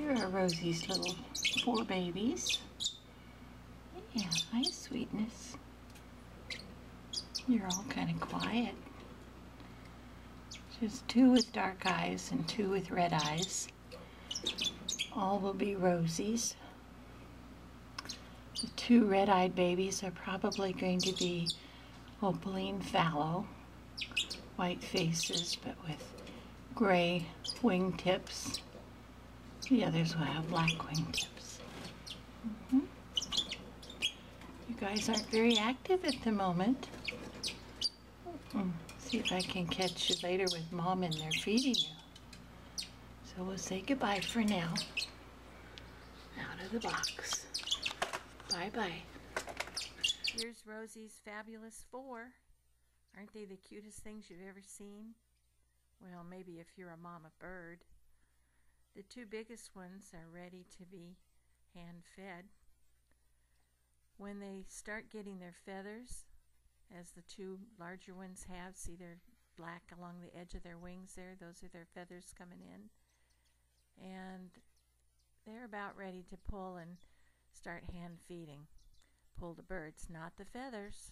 Here are Rosie's little 4 babies. Yeah, hi, sweetness. You're all kind of quiet. Just 2 with dark eyes and 2 with red eyes. All will be Rosies. The 2 red-eyed babies are probably going to be Opaline Fallow. White faces, but with gray wingtips. The others will have black wingtips. You guys aren't very active at the moment. See if I can catch you later with Mom in there feeding you. So we'll say goodbye for now. Out of the box. Bye-bye. Here's Rosie's fabulous 4. Aren't they the cutest things you've ever seen? Well, maybe if you're a mama bird. The 2 biggest ones are ready to be hand-fed. When they start getting their feathers, as the 2 larger ones have, see they're black along the edge of their wings there, those are their feathers coming in. And they're about ready to pull and start hand feeding. Pull the birds, not the feathers.